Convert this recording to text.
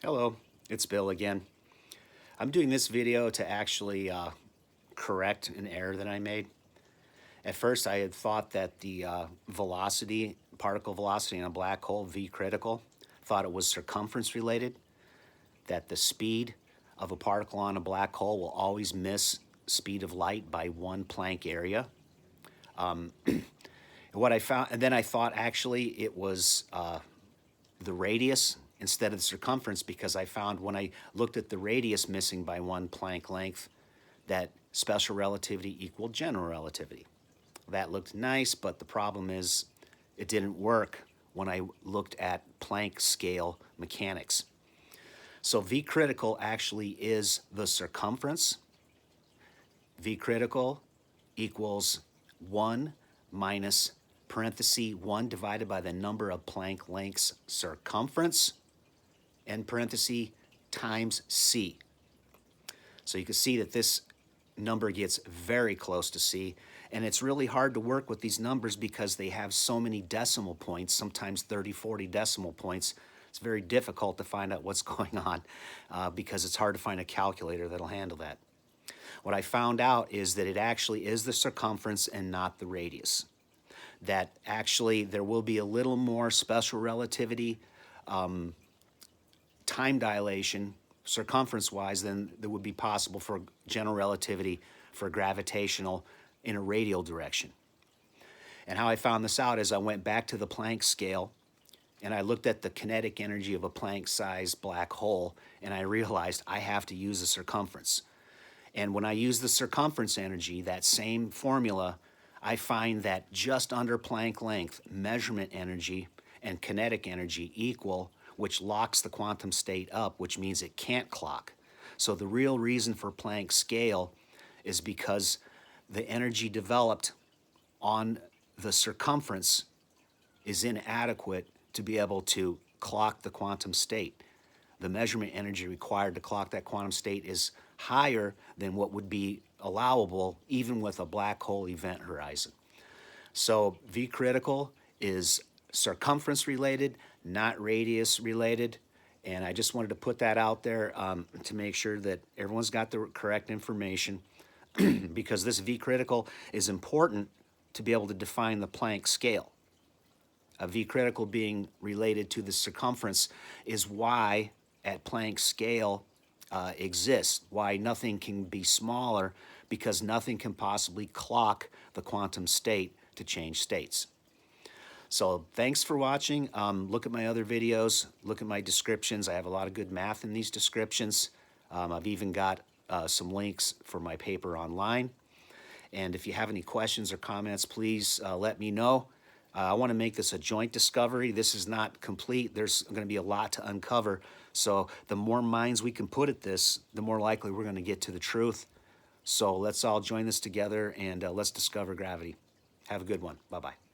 Hello, it's Bill again. I'm doing this video to actually correct an error that I made. At first, I had thought that the velocity, particle velocity in a black hole, V-critical, thought it was circumference related, that the speed of a particle on a black hole will always miss speed of light by 1 Planck area. What I found, and then I thought actually it was the radius instead of the circumference, because I found when I looked at the radius missing by 1 Planck length that special relativity equaled general relativity. That looked nice, but the problem is it didn't work when I looked at Planck scale mechanics. So V critical actually is the circumference. V critical equals 1 minus parenthesis 1 divided by the number of Planck lengths circumference, end parenthesis, times C. So you can see that this number gets very close to C, and it's really hard to work with these numbers because they have so many decimal points, sometimes 30, 40 decimal points. It's very difficult to find out what's going on because it's hard to find a calculator that'll handle that. What I found out is that it actually is the circumference and not the radius. That actually there will be a little more special relativity time dilation circumference-wise than that would be possible for general relativity for gravitational in a radial direction. And how I found this out is I went back to the Planck scale and I looked at the kinetic energy of a Planck-sized black hole, and I realized I have to use the circumference. And when I use the circumference energy, that same formula, I find that just under Planck length, measurement energy and kinetic energy equal, which locks the quantum state up, which means it can't clock. So the real reason for Planck scale is because the energy developed on the circumference is inadequate to be able to clock the quantum state. The measurement energy required to clock that quantum state is higher than what would be allowable even with a black hole event horizon. So V critical is circumference related, not radius related, and I just wanted to put that out there to make sure that everyone's got the correct information because this V critical is important to be able to define the Planck scale. A V critical being related to the circumference is why at Planck scale exists, why nothing can be smaller, because nothing can possibly clock the quantum state to change states. So thanks for watching. Look at my other videos, look at my descriptions. I have a lot of good math in these descriptions. I've even got some links for my paper online. And if you have any questions or comments, please let me know. I want to make this a joint discovery. This is not complete. There's going to be a lot to uncover. So the more minds we can put at this, the more likely we're going to get to the truth. So let's all join this together and let's discover gravity. Have a good one. Bye-bye.